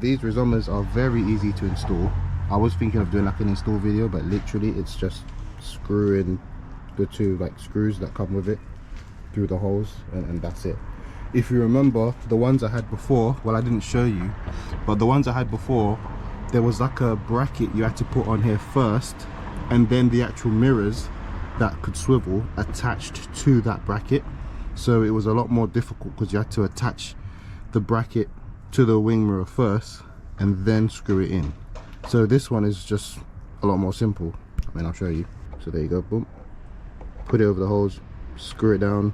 these Rizomas are very easy to install. I was thinking of doing like an install video, but literally it's just screwing the two like screws that come with it through the holes, and that's it. If you remember the ones I had before, well, I didn't show you, but the ones I had before, there was like a bracket you had to put on here first, and then the actual mirrors that could swivel attached to that bracket. So it was a lot more difficult because you had to attach the bracket to the wing mirror first and then screw it in. So this one is just a lot more simple. I mean, I'll show you. So there you go, boom, put it over the holes, screw it down,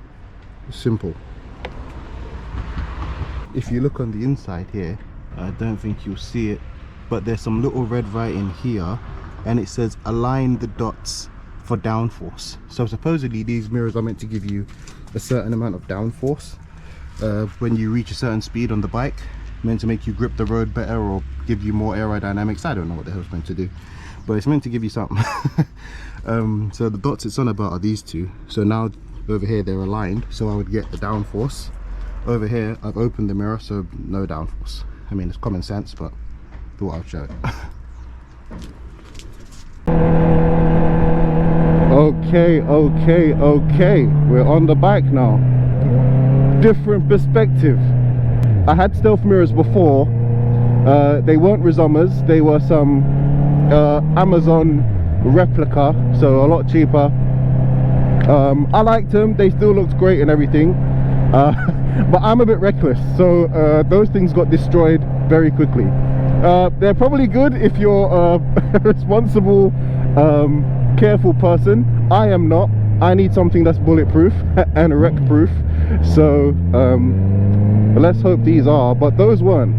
simple. If you look on the inside here, I don't think you'll see it, but there's some little red writing here, and it says align the dots for downforce. So supposedly these mirrors are meant to give you a certain amount of downforce when you reach a certain speed on the bike, meant to make you grip the road better or give you more aerodynamics. I don't know what the hell it's meant to do, but it's meant to give you something. So the dots it's on about are these two. So now over here they're aligned, so I would get the downforce. Over here I've opened the mirror, so no downforce. I mean, it's common sense, but thought I'd show it. Okay, we're on the bike now. Different perspective. I had stealth mirrors before. They weren't Rizomas, they were some Amazon replica, so a lot cheaper. I liked them, they still looked great and everything, but I'm a bit reckless, so those things got destroyed very quickly. They're probably good if you're a responsible, careful person. I am not. I need something that's bulletproof and wreck proof, so let's hope these are, but those weren't.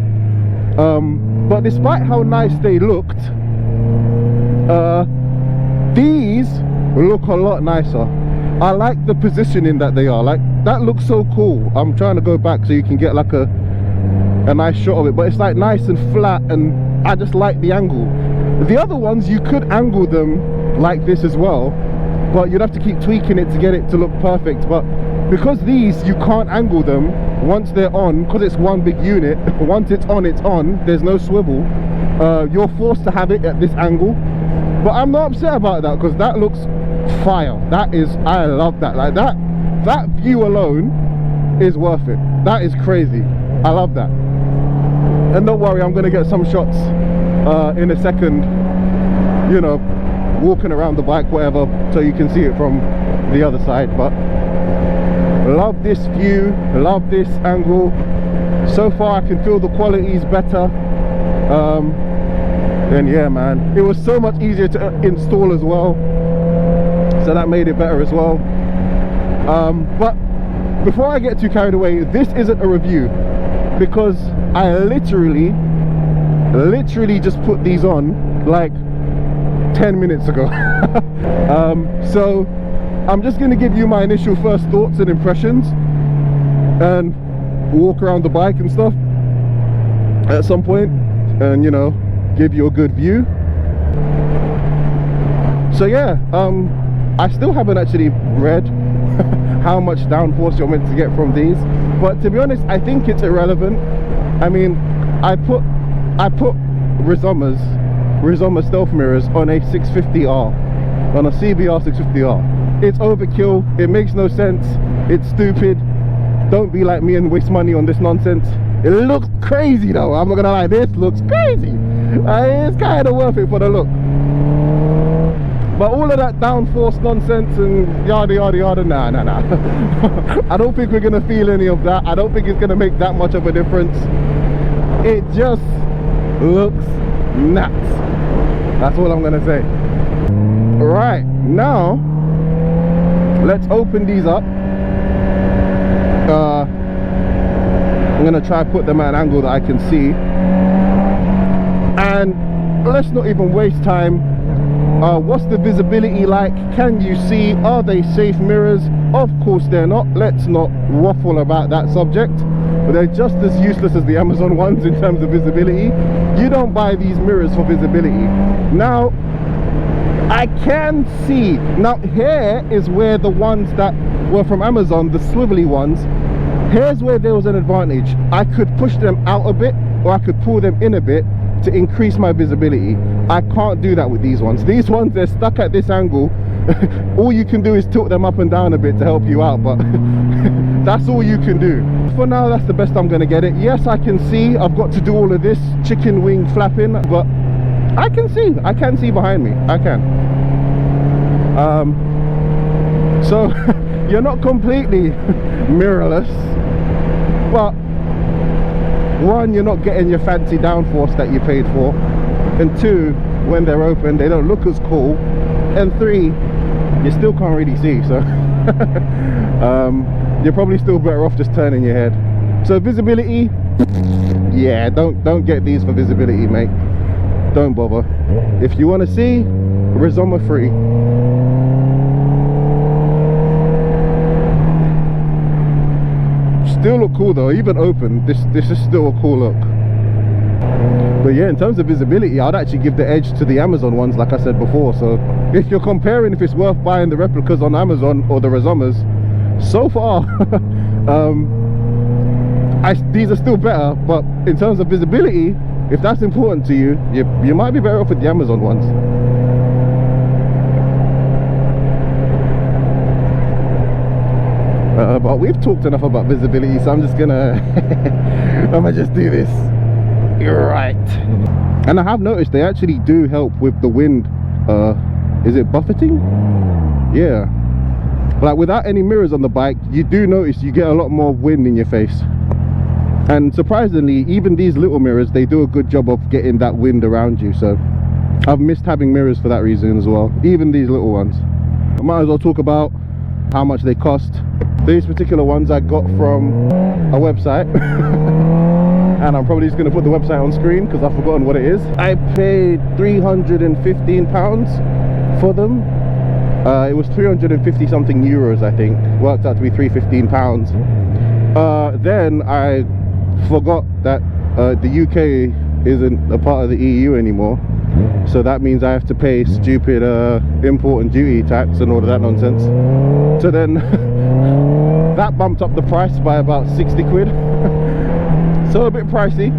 But despite how nice they looked, these look a lot nicer. I like the positioning that they are, like that looks so cool. I'm trying to go back so you can get like a nice shot of it, but it's like nice and flat, and I just like the angle. The other ones you could angle them like this as well, but you'd have to keep tweaking it to get it to look perfect. But because these you can't angle them once they're on, because it's one big unit, once it's on, there's no swivel. You're forced to have it at this angle, but I'm not upset about that because that looks fire. That is, I love that. Like that view alone is worth it. That is crazy. I love that. And don't worry, I'm gonna get some shots in a second, you know, walking around the bike, whatever, so you can see it from the other side. But love this view, love this angle. So far I can feel the quality is better. And yeah, man, it was so much easier to install as well, so that made it better as well. But before I get too carried away, this isn't a review, because I literally just put these on like 10 minutes ago. So I'm just going to give you my initial first thoughts and impressions and walk around the bike and stuff at some point, and you know, give you a good view. So yeah, I still haven't actually read how much downforce you're meant to get from these, but to be honest, I think it's irrelevant. I mean, I put Rizoma stealth mirrors on a 650R, on a CBR650R. It's overkill, it makes no sense, it's stupid. Don't be like me and waste money on this nonsense. It looks crazy though, I'm not gonna lie, this looks crazy. It's kind of worth it for the look. But all of that downforce nonsense and yada yada yada, nah. I don't think we're gonna feel any of that. I don't think it's gonna make that much of a difference. It just looks nuts. That's all I'm gonna say. Right, now let's open these up. I'm gonna try put them at an angle that I can see, and let's not even waste time. What's the visibility like? Can you see? Are they safe mirrors? Of course they're not. Let's not waffle about that subject, but they're just as useless as the Amazon ones in terms of visibility. You don't buy these mirrors for visibility. Now I can see, now here is where the ones that were from Amazon, the swivelly ones, here's where there was an advantage. I could push them out a bit or I could pull them in a bit to increase my visibility. I can't do that with these ones. These ones, they're stuck at this angle. All you can do is tilt them up and down a bit to help you out, but that's all you can do. For now, that's the best I'm gonna get it. Yes, I can see I've got to do all of this chicken wing flapping, but I can see behind me. I can. So you're not completely mirrorless, but one, you're not getting your fancy downforce that you paid for, and two, when they're open, they don't look as cool, and three, you still can't really see. So you're probably still better off just turning your head. So visibility, yeah, don't get these for visibility, mate. Don't bother. If you want to see, Rizoma free. Still look cool though, even open, this is still a cool look. But yeah, in terms of visibility, I'd actually give the edge to the Amazon ones, like I said before. So if you're comparing if it's worth buying the replicas on Amazon or the Rizomas, so far these are still better. But in terms of visibility, if that's important to you, you might be better off with the Amazon ones. But we've talked enough about visibility, so I'm just gonna just do this. You're right. And I have noticed they actually do help with the wind. Is it buffeting? Yeah. Like without any mirrors on the bike, you do notice you get a lot more wind in your face. And surprisingly, even these little mirrors, they do a good job of getting that wind around you. So I've missed having mirrors for that reason as well, even these little ones. I might as well talk about how much they cost. These particular ones I got from a website and I'm probably just going to put the website on screen because I've forgotten what it is. I paid £315 for them. It was 350 something euros, I think. Worked out to be £315. Then I forgot that the UK isn't a part of the EU anymore, so that means I have to pay stupid import and duty tax and all of that nonsense. So then that bumped up the price by about 60 quid. So a bit pricey.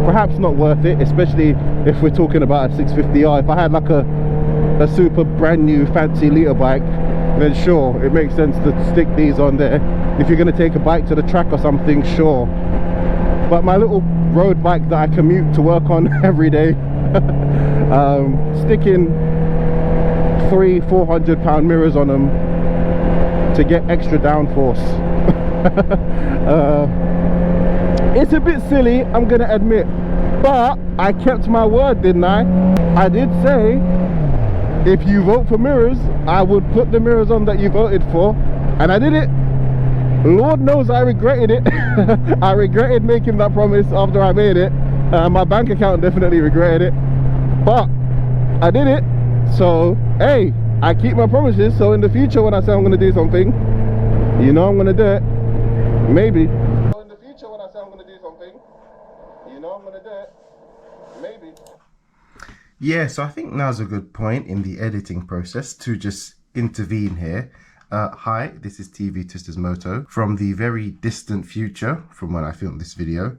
Perhaps not worth it, especially if we're talking about a 650R. If I had like a super brand new fancy liter bike, then sure, it makes sense to stick these on there. If you're going to take a bike to the track or something, sure. But my little road bike that I commute to work on every day, sticking £300–400 mirrors on them to get extra downforce, it's a bit silly, I'm gonna admit. But I kept my word, didn't I? I did say if you vote for mirrors, I would put the mirrors on that you voted for, and I did it. Lord knows I regretted it. I regretted making that promise after I made it. My bank account definitely regretted it, but I did it. So hey, I keep my promises. So in the future, when I say I'm going to do something, you know I'm going to do it. Maybe. So in the future, when I say I'm going to do something, you know I'm going to do it. Maybe. Yeah, so I think now's a good point in the editing process to just intervene here. Hi, this is TWISTAS MOTO from the very distant future from when I filmed this video.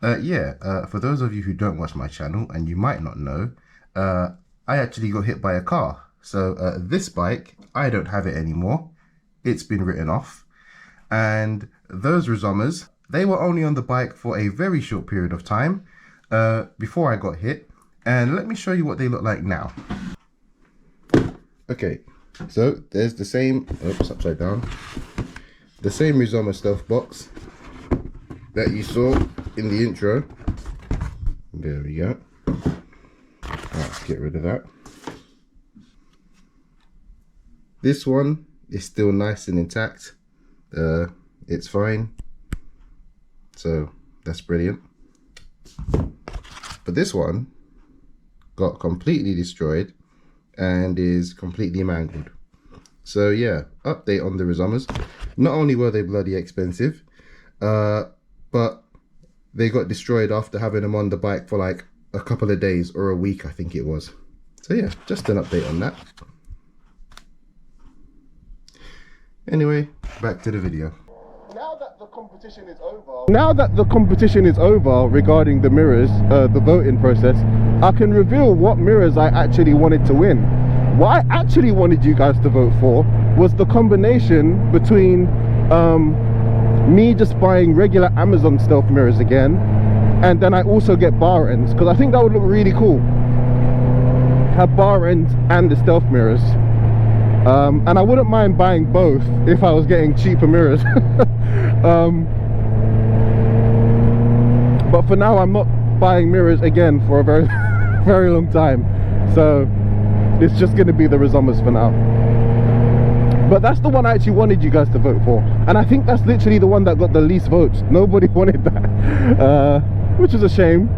For those of you who don't watch my channel, and you might not know, I actually got hit by a car. So this bike, I don't have it anymore. It's been written off. And those Rizomas, they were only on the bike for a very short period of time before I got hit. And let me show you what they look like now. Okay, so there's the same, oops, upside down, the same Rizoma stealth box that you saw in the intro. There we go. Let's get rid of that. This one is still nice and intact. It's fine. So that's brilliant. But this one got completely destroyed and is completely mangled. So yeah, update on the Rizomas. Not only were they bloody expensive, but they got destroyed after having them on the bike for like a couple of days or a week, I think it was. So yeah, just an update on that. Anyway, back to the video. Now that the competition is over regarding the mirrors, the voting process, I can reveal what mirrors I actually wanted to win. What I actually wanted you guys to vote for was the combination between me just buying regular Amazon stealth mirrors again, and then I also get bar ends, because I think that would look really cool. Have bar ends and the stealth mirrors. And I wouldn't mind buying both if I was getting cheaper mirrors. But for now, I'm not buying mirrors again for a very very long time, so it's just going to be the Rizomas for now. But that's the one I actually wanted you guys to vote for, and I think that's literally the one that got the least votes. Nobody wanted that, which is a shame.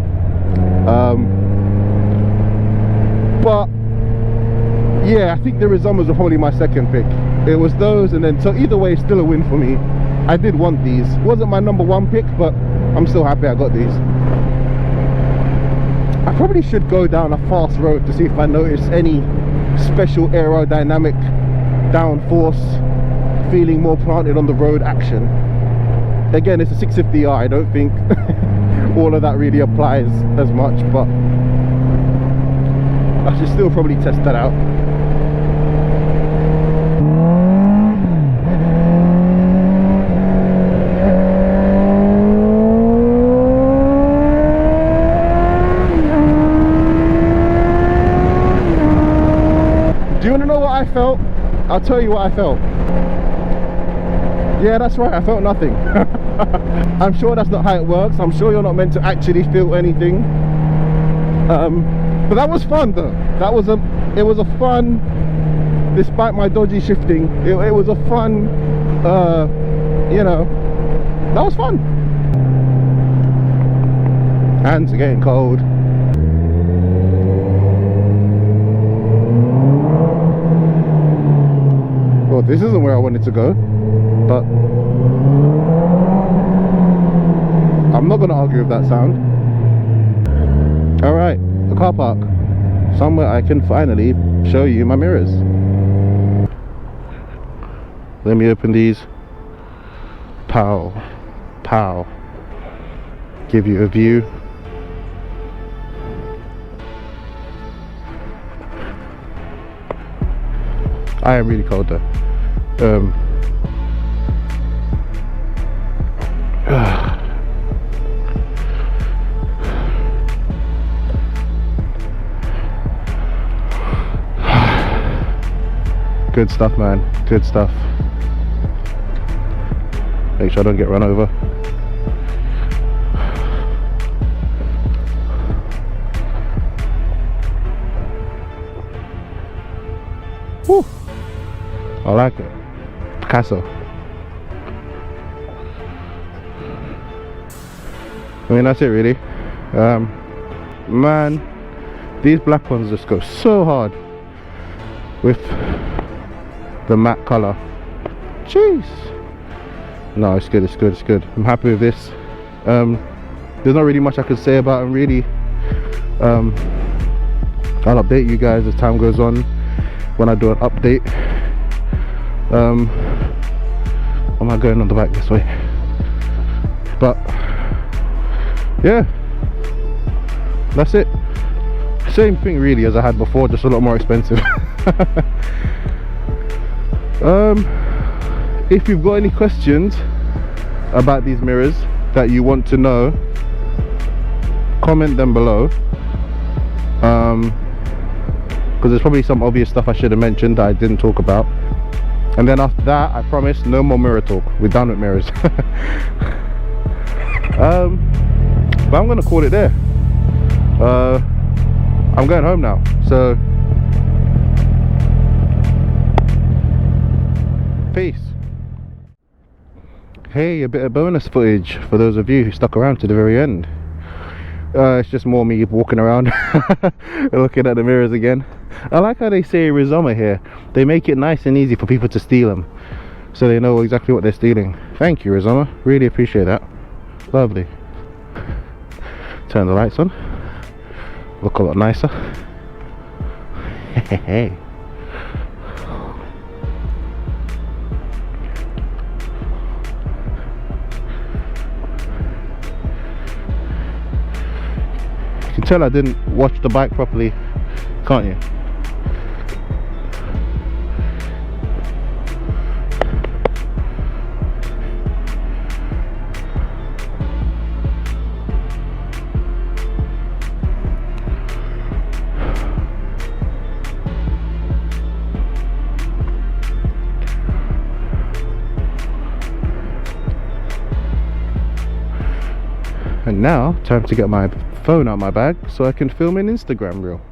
But yeah, I think the Rizomas were probably my second pick. It was those, and then, so either way, still a win for me. I did want these. Wasn't my number one pick, but I'm still happy I got these. I probably should go down a fast road to see if I notice any special aerodynamic downforce, feeling more planted on the road action. Again, it's a 650R. I don't think all of that really applies as much, but I should still probably test that out. Do you want to know what I felt? I'll tell you what I felt. Yeah, that's right, I felt nothing. I'm sure that's not how it works. I'm sure you're not meant to actually feel anything. But that was fun though. It was a fun, despite my dodgy shifting, it was a fun, you know, that was fun. Hands are getting cold. Well, this isn't where I wanted to go, but I'm not going to argue with that sound. Alright, the car park. Somewhere I can finally show you my mirrors. Let me open these. Pow. Pow. Give you a view. I am really cold though. Good stuff, man. Good stuff. Make sure I don't get run over. Woo! I like it. Picasso. I mean, that's it really. Man, these black ones just go so hard with the matte color. Jeez. No, it's good, it's good, it's good. I'm happy with this. There's not really much I can say about them really. I'll update you guys as time goes on when I do an update. Am I going on the back this way? But yeah, that's it. Same thing really as I had before, just a lot more expensive. If you've got any questions about these mirrors that you want to know, comment them below, because there's probably some obvious stuff I should have mentioned that I didn't talk about. And then after that, I promise no more mirror talk. We're done with mirrors. But I'm gonna call it there. I'm going home now, so peace. Hey, a bit of bonus footage for those of you who stuck around to the very end. It's just more me walking around looking at the mirrors again. I like how they say Rizoma here. They make it nice and easy for people to steal them, so they know exactly what they're stealing. Thank you, Rizoma, really appreciate that. Lovely. Turn the lights on, look a lot nicer. Hey. tell I didn't watch the bike properly, can't you? And now, time to get my phone out my bag so I can film an Instagram reel.